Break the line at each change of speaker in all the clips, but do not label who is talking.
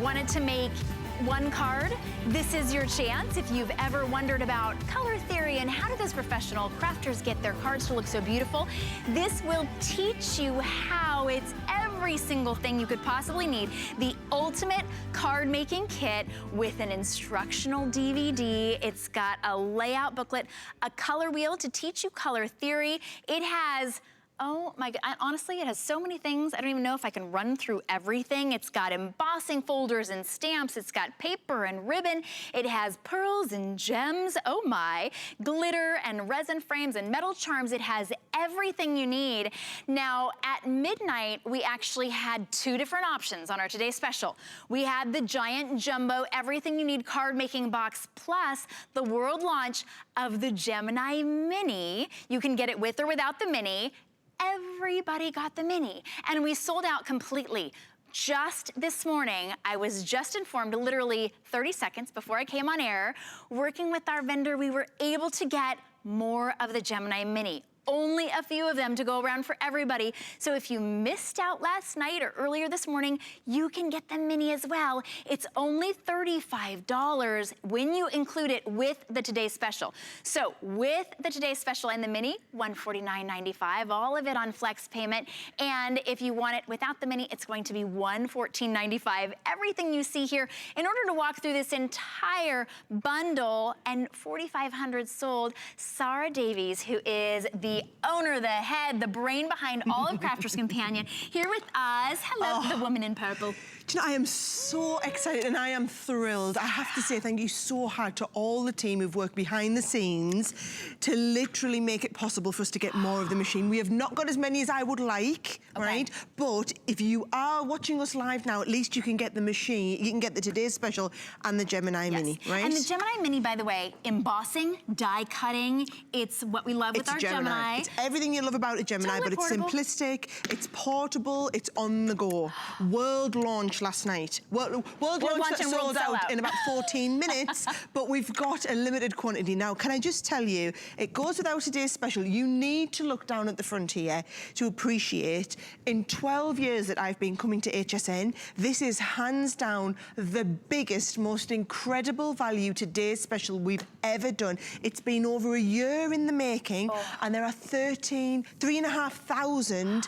Wanted to make one card? This is your chance. If you've ever wondered about color theory and how do those professional crafters get their cards to look so beautiful, this will teach you how it's every single thing you could possibly need. The ultimate card making kit with an instructional DVD. It's got a layout booklet, a color wheel to teach you color theory. It has, oh my God, honestly, it has so many things. I don't even know if I can run through everything. It's got embossing folders and stamps. It's got paper and ribbon. It has pearls and gems, oh my, glitter and resin frames and metal charms. It has everything you need. Now, at midnight, we actually had two different options on our Today Special. We had the giant jumbo, everything you need card making box, plus the world launch of the Gemini Mini. You can get it with or without the Mini. Everybody got the Mini, and we sold out completely. Just this morning, I was just informed, literally 30 seconds before I came on air, working with our vendor, we were able to get more of the Gemini Mini. Only a few of them to go around for everybody. So if you missed out last night or earlier this morning, you can get the Mini as well. It's only $35 when you include it with the Today Special. So with the Today Special and the Mini, $149.95, all of it on flex payment. And if you want it without the Mini, it's going to be $114.95. Everything you see here, in order to walk through this entire bundle, and 4,500 sold, Sarah Davies, who is the owner, the head, the brain behind all of Crafters Companion, here with us. Hello, the woman in purple.
Do you know, I am so excited and I am thrilled. I have to say thank you so hard to all the team who've worked behind the scenes to literally make it possible for us to get more of the machine. We have not got as many as I would like, right? But if you are watching us live now, at least you can get the machine, you can get the Today's Special and the Gemini Mini, right?
And the Gemini Mini, by the way, embossing, die cutting, it's what we love with our Gemini.
It's everything you love about a Gemini,
Totally
but it's
portable.
simplistic, it's portable, it's on the go. World launch last night. World launch that sold out in about 14 minutes, but we've got a limited quantity. Now, can I just tell you, it goes without Today's Special. You need to look down at the front here to appreciate, in 12 years that I've been coming to HSN, this is hands down the biggest, most incredible value Today's Special we've ever done. It's been over a year in the making, and there are 3,500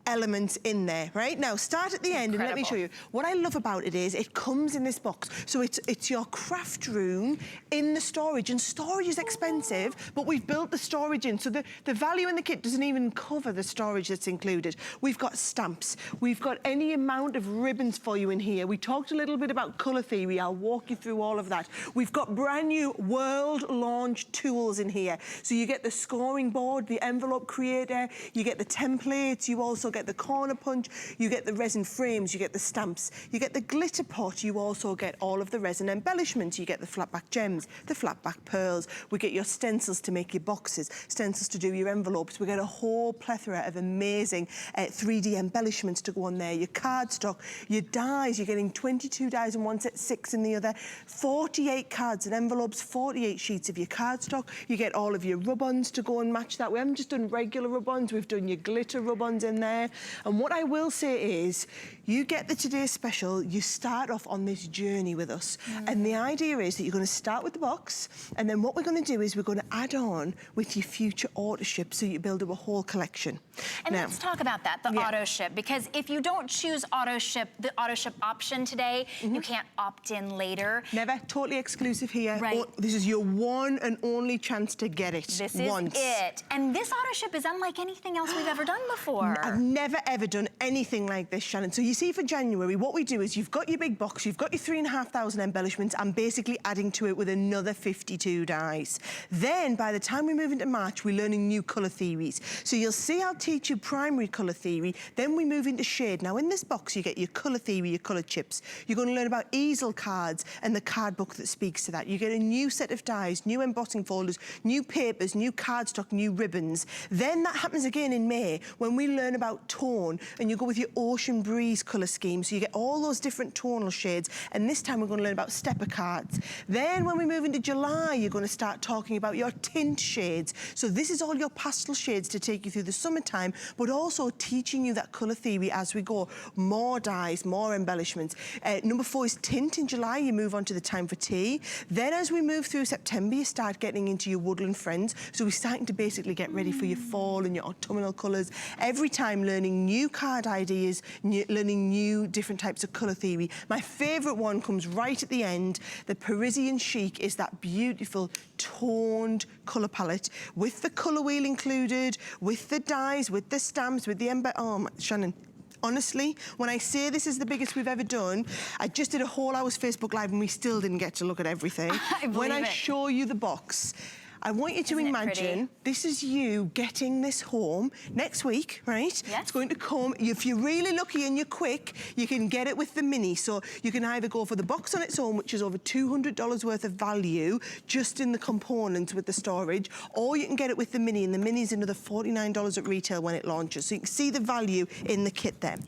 elements in there, right? Now, start at the end and let me show you. What I love about it is it comes in this box. So it's your craft room in the storage, and storage is expensive, but we've built the storage in. So the value in the kit doesn't even cover the storage that's included. We've got stamps. We've got any amount of ribbons for you in here. We talked a little bit about color theory. I'll walk you through all of that. We've got brand new world launch tools in here. So you get the scoring board, the envelope creator, you get the templates, you also get the corner punch, you get the resin frames, you get the stamps, you get the glitter pot, you also get all of the resin embellishments, you get the flat back gems, the flat back pearls, we get your stencils to make your boxes, stencils to do your envelopes, we get a whole plethora of amazing 3D embellishments to go on there, your cardstock, your dies, you're getting 22 dies in one set, 6 in the other, 48 cards and envelopes, 48 sheets of your cardstock, you get all of your rubons to go and match that. We haven't just done regular rubons, we've done your glitter rubons in there. And what I will say is, you get the Today's Special, you start off on this journey with us. And the idea is that you're going to start with the box, and then what we're going to do is we're going to add on with your future AutoShip, so you build up a whole collection.
And now, let's talk about that, the AutoShip, because if you don't choose AutoShip, the AutoShip option today, you can't opt in later.
Never, totally exclusive here.
Right.
This is your one and only chance to get it.
This is it. And this AutoShip is unlike anything else we've ever done before.
I've never ever done anything like this, Shannon. So you see, for January, what we do is you've got your big box, you've got your 3,500 embellishments, and basically adding to it with another 52 dies. Then, by the time we move into March, we're learning new colour theories. So you'll see I'll teach you primary colour theory, then we move into shade. Now, in this box, you get your colour theory, your colour chips. You're going to learn about easel cards and the card book that speaks to that. You get a new set of dies, new embossing folders, new papers, new cardstock, new ribbons. Then that happens again in May when we learn about about tone, and you go with your ocean breeze colour scheme, so you get all those different tonal shades, and this time we're going to learn about stepper cards. Then when we move into July, you're going to start talking about your tint shades. So this is all your pastel shades to take you through the summertime, but also teaching you that colour theory as we go. More dyes, more embellishments. Number 4 is tint. In July, you move on to the time for tea. Then as we move through September, you start getting into your woodland friends. So we're starting to basically get ready for your fall and your autumnal colours. Every time learning new card ideas, learning new different types of colour theory. My favourite one comes right at the end. The Parisian Chic is that beautiful toned colour palette with the colour wheel included, with the dyes, with the stamps, with the oh, Shannon. Honestly, when I say this is the biggest we've ever done, I just did a whole hour's Facebook Live and we still didn't get to look at everything. When I show you the box, I want you to imagine this is you getting this home next week, right? Yes. It's going to come. If you're really lucky and you're quick, you can get it with the mini. So you can either go for the box on its own, which is over $200 worth of value just in the components with the storage, or you can get it with the mini, and the mini is another $49 at retail when it launches. So you can see the value in the kit there.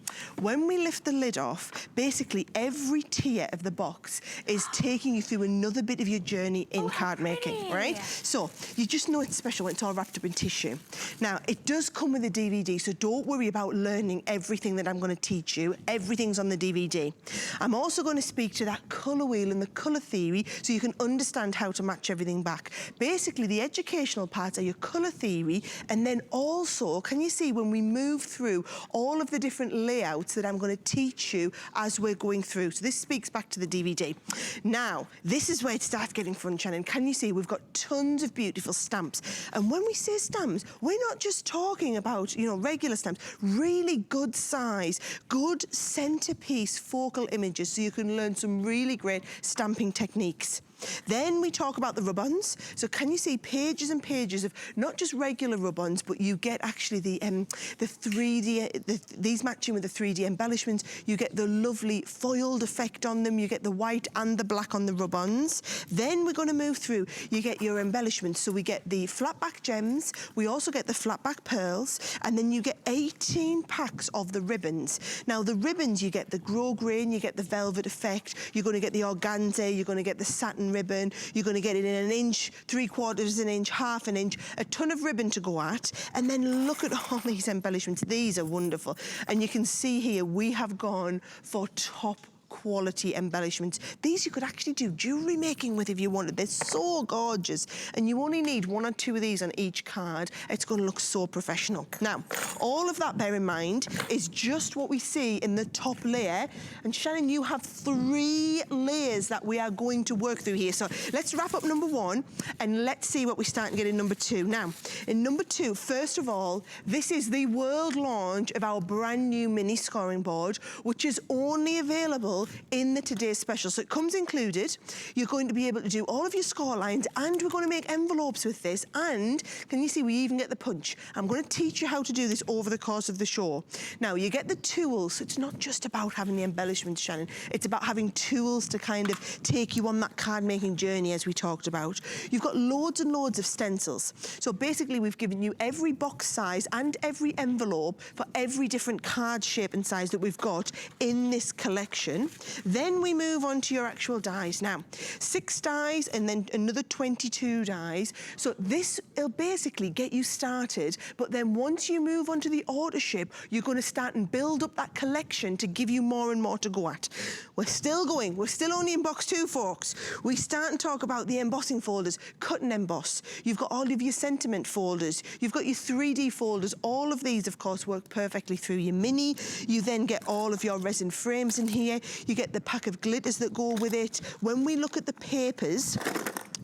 When we lift the lid off, basically every tier of the box is taking you through another bit of your journey in card making, right? So you just know it's special when it's all wrapped up in tissue. Now, it does come with a DVD, so don't worry about learning everything that I'm going to teach you. Everything's on the DVD. I'm also going to speak to that colour wheel and the colour theory so you can understand how to match everything back. Basically, the educational parts are your colour theory, and then also, can you see when we move through all of the different layouts that I'm going to teach you as we're going through. So this speaks back to the DVD. Now, this is where it starts getting fun, Shannon. Can you see we've got tons of beautiful stamps, and when we say stamps, we're not just talking about, you know, regular stamps, really good size, good centerpiece focal images, so you can learn some really great stamping techniques. Then we talk about the rubons. So can you see pages and pages of not just regular rubons, but you get actually the 3D, these matching with the 3D embellishments. You get the lovely foiled effect on them. You get the white and the black on the rubons. Then we're going to move through. You get your embellishments. So we get the flat back gems. We also get the flat back pearls. And then you get 18 packs of the ribbons. Now the ribbons, you get the grosgrain, you get the velvet effect. You're going to get the organza. You're going to get the satin ribbon. You're going to get it in 1 inch, 3/4 an inch, 1/2 inch, a ton of ribbon to go at. And then look at all these embellishments. These are wonderful. And you can see here, we have gone for top quality embellishments. These you could actually do jewellery making with if you wanted. They're so gorgeous, and you only need 1 or 2 of these on each card. It's going to look so professional. Now, all of that, bear in mind, is just what we see in the top layer. And Shannon, you have 3 layers that we are going to work through here. So let's wrap up number 1 and let's see what we start and get in number 2. Now, in number 2, first of all, this is the world launch of our brand new mini scoring board, which is only available in the today's special. So it comes included. You're going to be able to do all of your score lines, and we're going to make envelopes with this. And can you see we even get the punch? I'm going to teach you how to do this over the course of the show. Now, you get the tools. It's not just about having the embellishments, Shannon. It's about having tools to kind of take you on that card making journey, as we talked about. You've got loads and loads of stencils. So basically, we've given you every box size and every envelope for every different card shape and size that we've got in this collection. Then we move on to your actual dies. Now, 6 dies and then another 22 dies. So this will basically get you started, but then once you move on to the AutoShip, you're going to start and build up that collection to give you more and more to go at. We're still going. We're still only in box 2, folks. We start and talk about the embossing folders, cut and emboss. You've got all of your sentiment folders. You've got your 3D folders. All of these, of course, work perfectly through your mini. You then get all of your resin frames in here. You get the pack of glitters that go with it. When we look at the papers,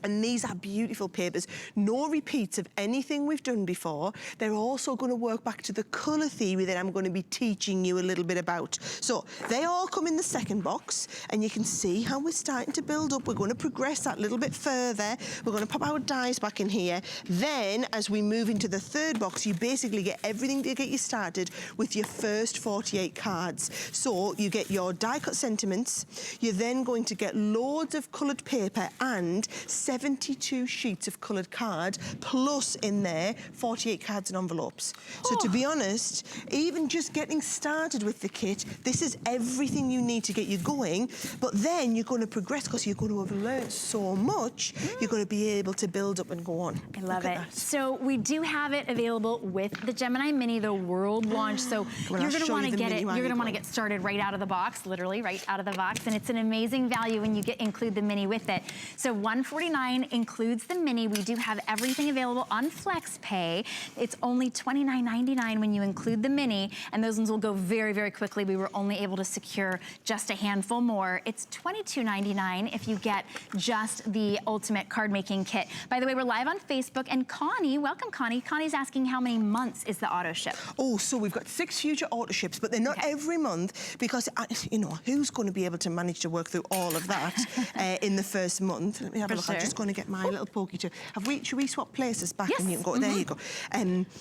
and these are beautiful papers, no repeats of anything we've done before. They're also going to work back to the colour theory that I'm going to be teaching you a little bit about. So they all come in the second box, and you can see how we're starting to build up. We're going to progress that a little bit further. We're going to pop our dies back in here. Then, as we move into the third box, you basically get everything to get you started with your first 48 cards. So you get your die-cut sentiments. You're then going to get loads of coloured paper and 72 sheets of coloured cards, plus in there 48 cards and envelopes. So to be honest, even just getting started with the kit, this is everything you need to get you going, but then you're going to progress because you're going to have learned so much, you're going to be able to build up and go on.
I love it. So we do have it available with the Gemini Mini, the world launch. So you're going to want to get it. You're going to want to get started right out of the box, literally right out of the box, and it's an amazing value when you include the Mini with it. So $149 includes the Mini. We do have everything available on FlexPay. It's only $29.99 when you include the Mini, and those ones will go very, very quickly. We were only able to secure just a handful more. It's $22.99 if you get just the Ultimate Card Making Kit. By the way, we're live on Facebook, and Connie, welcome Connie. Connie's asking how many months is the auto ship?
Oh, so we've got 6 future auto ships, but they're not every month because, you know, who's going to be able to manage to work through all of that in the first month? Let me have a look. I'm just going to get my little pokey too. Should we swap places back?
Yes.
And you can go, there you go.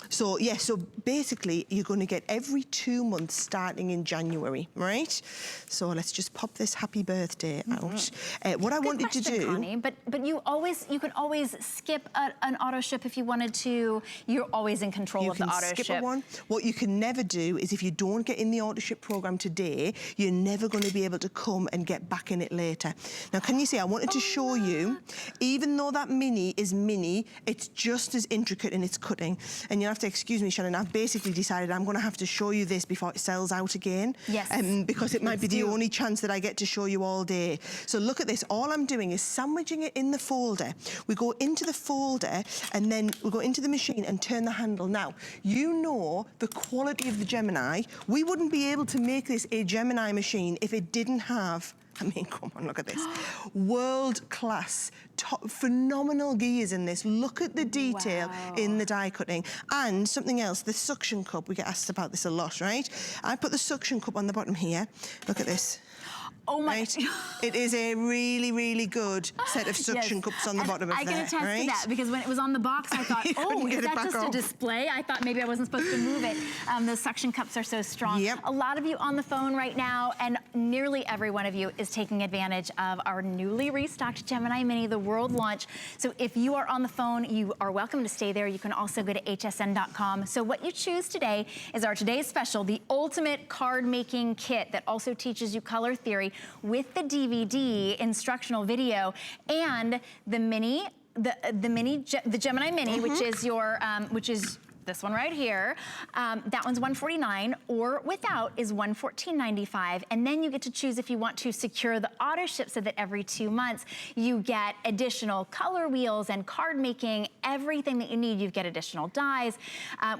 So, yeah, so basically you're going to get every 2 months starting in January, right? So let's just pop this happy birthday out. What I wanted to do...
Connie, but you could always skip an auto ship if you wanted to. You're always in control of the auto ship.
You can skip one. What you can never do is if you don't get in the auto ship program today, you're never going to be able to come and get back in it later. Now, can you see, I wanted to show you, even though that Mini is mini, it's just as intricate in its cutting. And you'll have to excuse me, Shannon, I've basically decided I'm going to have to show you this before it sells out again.
Yes.
Because it might be the only chance that I get to show you all day. So look at this. All I'm doing is sandwiching it in the folder. We go into the folder and then we go into the machine and turn the handle. Now, you know the quality of the Gemini. We wouldn't be able to make this a Gemini machine if it didn't have, I mean, come on, look at this. World-class, phenomenal gears in this. Look at the detail in the die cutting. And something else, the suction cup. We get asked about this a lot, right? I put the suction cup on the bottom here. Look at this.
Oh my!
Right? It is a really, really good set of suction cups on the bottom of that.
I can attest to that because when it was on the box, I thought, oh, is that just a display? I thought maybe I wasn't supposed to move it. Those suction cups are so strong.
Yep.
A lot of you on the phone right now, and nearly every one of you is taking advantage of our newly restocked Gemini Mini, the world launch. So if you are on the phone, you are welcome to stay there. You can also go to hsn.com. So what you choose today is our today's special, the Ultimate Card Making Kit that also teaches you color theory with the DVD instructional video and the Mini, the Gemini Mini, which is your, which is this one right here. That one's $149, or without is $114.95. And then you get to choose if you want to secure the auto ship so that every 2 months you get additional color wheels and card making, everything that you need. You get additional dies.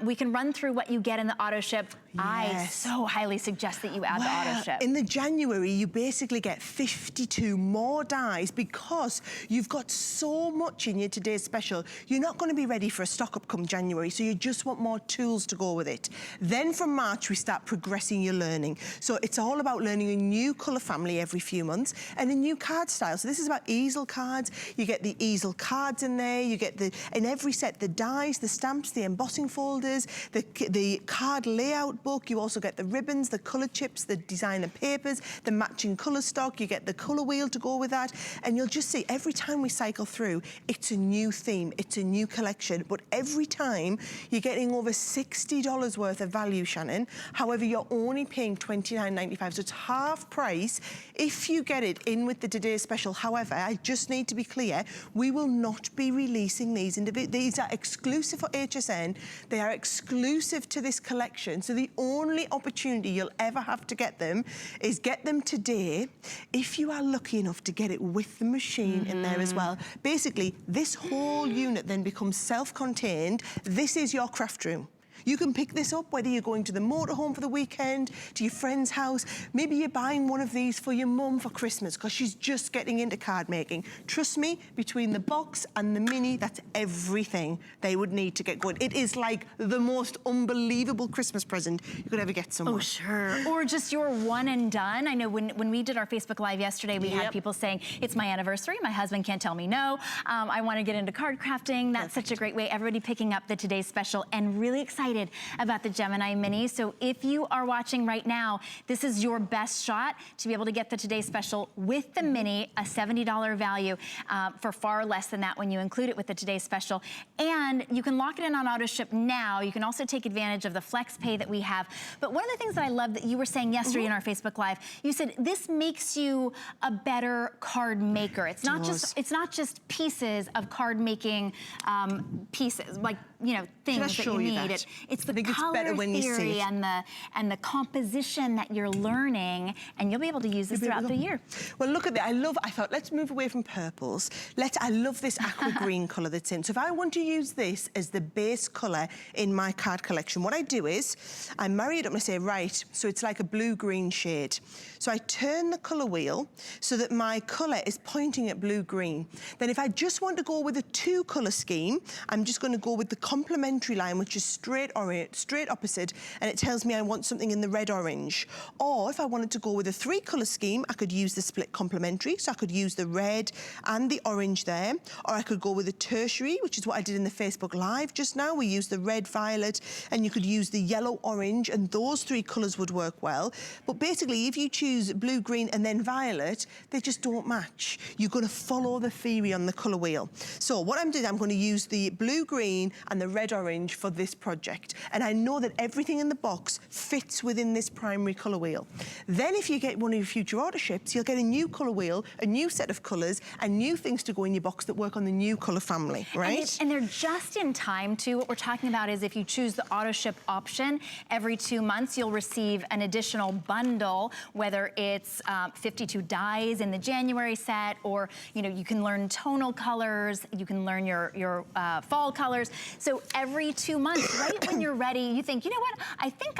We can run through what you get in the auto ship. Yes. I so highly suggest that you add the auto ship.
In the January, you basically get 52 more dies because you've got so much in your today's special. You're not going to be ready for a stock up come January, so you just want more tools to go with it. Then from March, we start progressing your learning. So it's all about learning a new colour family every few months and a new card style. So this is about easel cards. You get the easel cards in there. You get in every set, the dies, the stamps, the embossing folders, the card layout book. You also get the ribbons, the colour chips, the designer papers, the matching colour stock. You get the colour wheel to go with that. And you'll just see every time we cycle through, it's a new theme, it's a new collection. But every time you're getting over $60 worth of value, Shannon. However, you're only paying $29.95, so it's half price if you get it in with the today's special. However, I just need to be clear, we will not be releasing these individually. These are exclusive for HSN. They are exclusive to this collection. So the only opportunity you'll ever have to get them is get them today if you are lucky enough to get it with the machine in there as well. Basically, this whole unit then becomes self-contained. This is your craft room. You can pick this up whether you're going to the motorhome for the weekend, to your friend's house. Maybe you're buying one of these for your mum for Christmas because she's just getting into card making. Trust me, between the box and the Mini, that's everything they would need to get going. It is like the most unbelievable Christmas present you could ever get someone.
Oh, sure. Or just your one and done. I know when we did our Facebook Live yesterday, we had people saying, it's my anniversary, my husband can't tell me no. I want to get into card crafting. That's such a great way. Everybody picking up the today's special and really excited excited about the Gemini Mini. So if you are watching right now, this is your best shot to be able to get the Today Special with the Mini, a $70 value for far less than that when you include it with the Today Special. And you can lock it in on AutoShip now. You can also take advantage of the Flex Pay that we have. But one of the things that I love that you were saying yesterday in our Facebook Live, you said this makes you a better card maker. It's not just pieces of card making pieces, like, you know, things that you need. It's the color theory and the composition that you're learning, and you'll be able to use this throughout the year.
Well, look at that. I thought, let's move away from purples. I love this aqua green colour that's in. So if I want to use this as the base colour in my card collection, what I do is I marry it up and I say, right, so it's like a blue-green shade. So I turn the colour wheel so that my colour is pointing at blue-green. Then if I just want to go with a two-colour scheme, I'm just going to go with the complementary line, which is straight opposite, and it tells me I want something in the red-orange. Or if I wanted to go with a three-colour scheme, I could use the split complementary, so I could use the red and the orange there. Or I could go with a tertiary, which is what I did in the Facebook Live just now. We used the red, violet, and you could use the yellow, orange, and those three colours would work well. But basically, if you choose blue, green, and then violet, they just don't match. You're going to follow the theory on the colour wheel. So what I'm doing, I'm going to use the blue, green, and the red, orange for this project. And I know that everything in the box fits within this primary colour wheel. Then if you get one of your future AutoShips, you'll get a new colour wheel, a new set of colours, and new things to go in your box that work on the new colour family, right?
And they're just in time, too. What we're talking about is if you choose the AutoShip option, every 2 months you'll receive an additional bundle, whether it's 52 dies in the January set, or you can learn tonal colors, you can learn your fall colors. So every 2 months, right when you're ready, you think, you know what? I think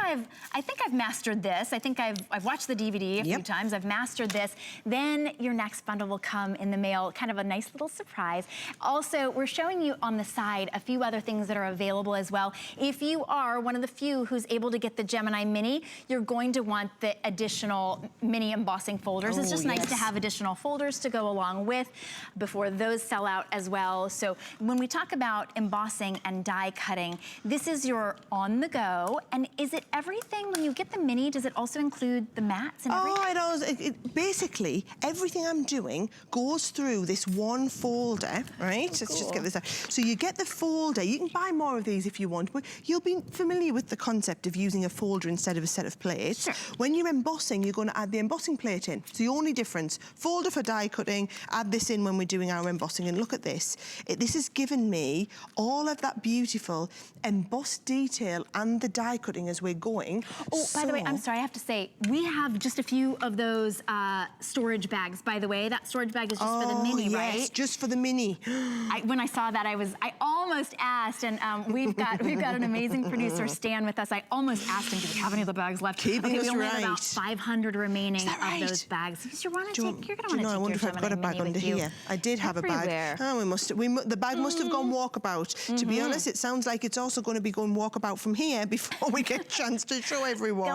I've mastered this. I think I've watched the DVD a few times. I've mastered this. Then your next bundle will come in the mail, kind of a nice little surprise. Also, we're showing you on the side a few other things that are available as well. If you are one of the few who's able to get the Gemini Mini, you're going to want the additional mini embossing folders. It's just nice to have additional folders to go along with before those sell out as well. So when we talk about embossing and die cutting, this is your on the go. And is it everything when you get the Mini? Does it also include the mats and everything?
It does. Basically, everything I'm doing goes through this one folder, right? Let's just get this out. So you get the folder. You can buy more of these if you want, but you'll be familiar with the concept of using a folder instead of a set of plates.
Sure.
When you're embossing, you're going to add the embossing plate in. It's the only difference. Folder for die cutting, add this in when we're doing our embossing. And look at this. This has given me all of that beautiful embossed detail and the die cutting as we're going.
Oh, by the way, I'm sorry, I have to say, we have just a few of those storage bags, by the way. That storage bag is just for the Mini, right?
Yes, just for the Mini.
When I saw that, I almost asked, and we've got an amazing producer, Stan, with us. I almost asked him, do we have any of the bags left?
We only
have about 500 remaining of those bags. Because you're going to want to take
I wonder if I've got a bag under here. I did have a bag. Oh, the bag must have gone walkabout. To be honest, it sounds like it's also going to be going walkabout from here before we get a chance to show everyone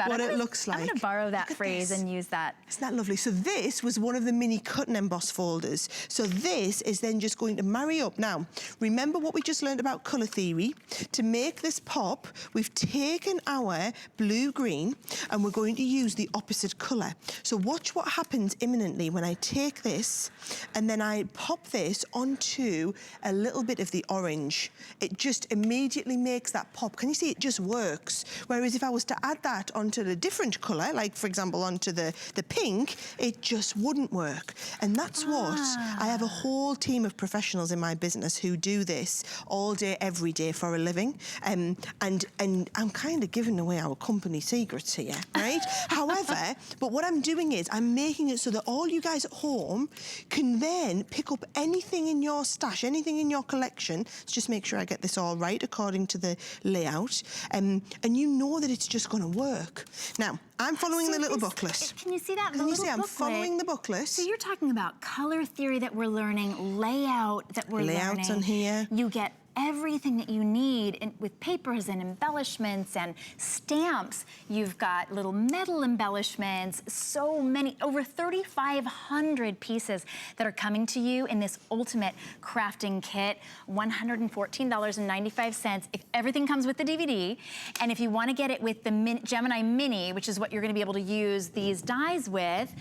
what it looks like.
I'm going to borrow that phrase and use that.
Isn't that lovely? So this was one of the mini cut and emboss folders. So this is then just going to marry up. Now, remember what we just learned about colour theory? To make this pop, we've taken our blue-green and we're going to use the opposite colour. So watch what happens imminently when I take this and then I pop this onto a little bit of the orange. It just immediately makes that pop. Can you see it just works? Whereas if I was to add that onto the different colour, like for example onto the pink, it just wouldn't work. And that's what I have a whole team of professionals in my business who do this all day, every day for a living. And I'm kind of giving away our company secrets here, right? However, but what I'm doing is I'm making it so that all you guys at home can then pick up anything in your stash, anything in your collection. Let's just make sure I get this all right according to the layout. And you know that it's just going to work. Now, I'm following the little booklet.
Can you see that?
Can you see I'm following the booklet?
So you're talking about color theory that we're learning, layout that we're learning.
Layouts on here.
You get everything that you need with papers and embellishments and stamps. You've got little metal embellishments, so many, over 3,500 pieces that are coming to you in this ultimate crafting kit, $114.95 if everything comes with the DVD. And if you want to get it with the Gemini Mini, which is what you're going to be able to use these dies with,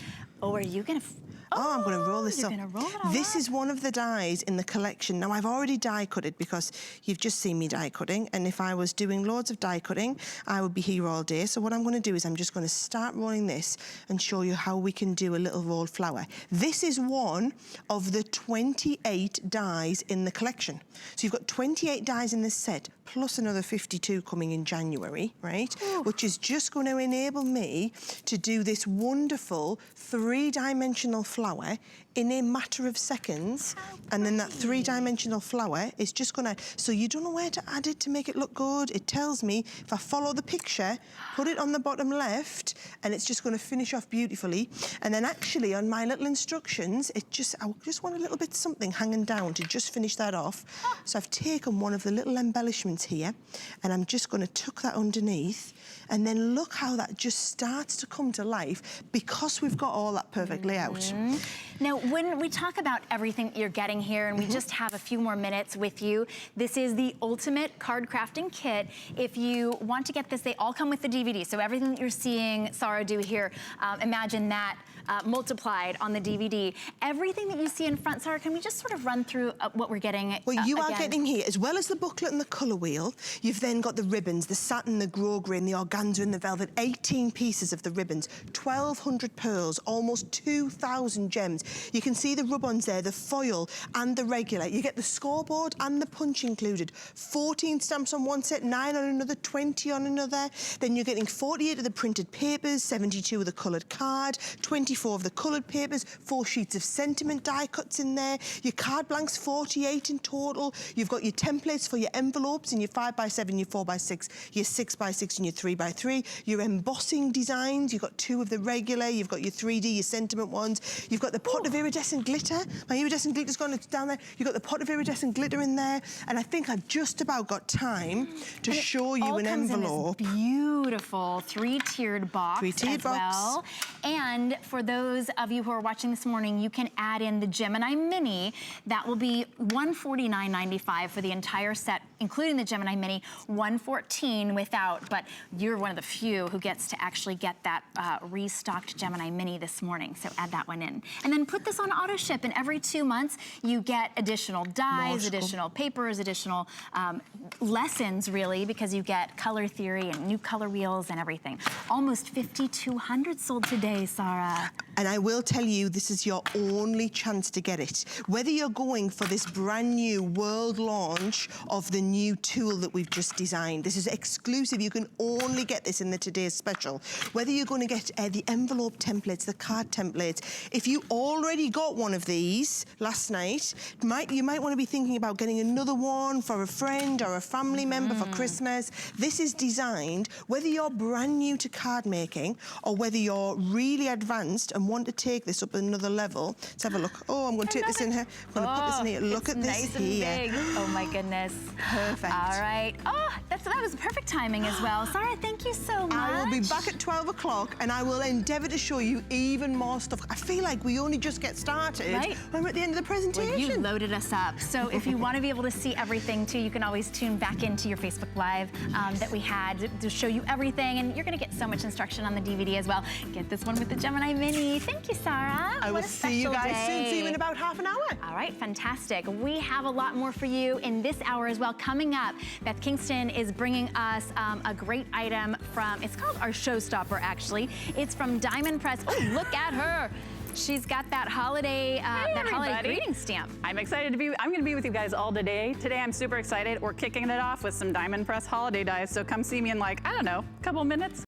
are you going to...
I'm going to roll this up.
You're going to roll it all
This
up.
is one of the dies in the collection. Now, I've already die cut it because you've just seen me die cutting. And if I was doing loads of die cutting, I would be here all day. So what I'm going to do is I'm just going to start rolling this and show you how we can do a little rolled flower. This is one of the 28 dies in the collection. So you've got 28 dies in this set, plus another 52 coming in January, right? Ooh. Which is just going to enable me to do this wonderful three-dimensional flower in a matter of seconds. And then that three-dimensional flower is just gonna, so you don't know where to add it to make it look good. It tells me if I follow the picture, put it on the bottom left, and it's just gonna finish off beautifully. And then actually on my little instructions, I just want a little bit something hanging down to just finish that off. So I've taken one of the little embellishments here, and I'm just gonna tuck that underneath, and then look how that just starts to come to life because we've got all that perfect layout.
Now, when we talk about everything you're getting here, and we just have a few more minutes with you, this is the ultimate card crafting kit. If you want to get this, they all come with the DVD. So everything that you're seeing Sarah do here, imagine that multiplied on the DVD. Everything that you see in front, Sarah, can we just sort of run through what we're getting?
Well, you are getting here, as well as the booklet and the colour wheel, you've then got the ribbons, the satin, the grosgrain, the organza and the velvet, 18 pieces of the ribbons, 1,200 pearls, almost 2,000 gems. You can see the rubons there, the foil and the regular. You get the scoreboard and the punch included. 14 stamps on one set, 9 on another, 20 on another. Then you're getting 48 of the printed papers, 72 of the coloured card, 24 of the coloured papers, 4 sheets of sentiment die cuts in there. Your card blanks, 48 in total. You've got your templates for your envelopes and your 5x7, your 4x6, your 6x6 and your 3x3. Your embossing designs, you've got 2 of the regular, you've got your 3D, your sentiment ones. You've got the pot of iridescent glitter. My iridescent glitter's gone down there. You've got the pot of iridescent glitter in there. And I think I've just about got time to show you an envelope.
In this beautiful 3-tiered box as well. And for those of you who are watching this morning, you can add in the Gemini Mini. That will be $149.95 for the entire set, including the Gemini Mini, $114 without, but you're one of the few who gets to actually get that restocked Gemini Mini this morning, so add that one in. And then put this on AutoShip, and every 2 months you get additional dies, additional papers, additional lessons, really, because you get color theory and new color wheels and everything. Almost 5,200 sold today, Sarah.
And I will tell you, this is your only chance to get it. Whether you're going for this brand new world launch of the new tool that we've just designed, this is exclusive. You can only get this in the Today's Special. Whether you're going to get the envelope templates, the card templates, if you already got one of these last night, you might want to be thinking about getting another one for a friend or a family member for Christmas. This is designed, whether you're brand new to card making or whether you're really advanced and want to take this up another level. Let's have a look. Oh, I'm going to take this in here. I'm going to put this in here. Look at this
nice
here.
And big. Oh my goodness.
Perfect.
All right. Oh, that was perfect timing as well. Sarah, thank you so much.
I will be back at 12 o'clock and I will endeavour to show you even more stuff. I feel like we only just get started when we're at the end of the presentation.
Well, you loaded us up. So if you want to be able to see everything too, you can always tune back into your Facebook Live that we had to show you everything. And you're going to get so much instruction on the DVD as well. Get this one with the Gemini Mini. Thank you, Sarah.
I will see you guys soon. See you in about half an hour.
All right, fantastic. We have a lot more for you in this hour as well. Coming up, Beth Kingston is bringing us a great item from, it's called our showstopper, actually. It's from Diamond Press. Oh, look at her. She's got that holiday, holiday greeting stamp.
I'm excited to be, I'm gonna be with you guys all today. Today I'm super excited. We're kicking it off with some Diamond Press holiday dies. So come see me in like, I don't know, a couple minutes.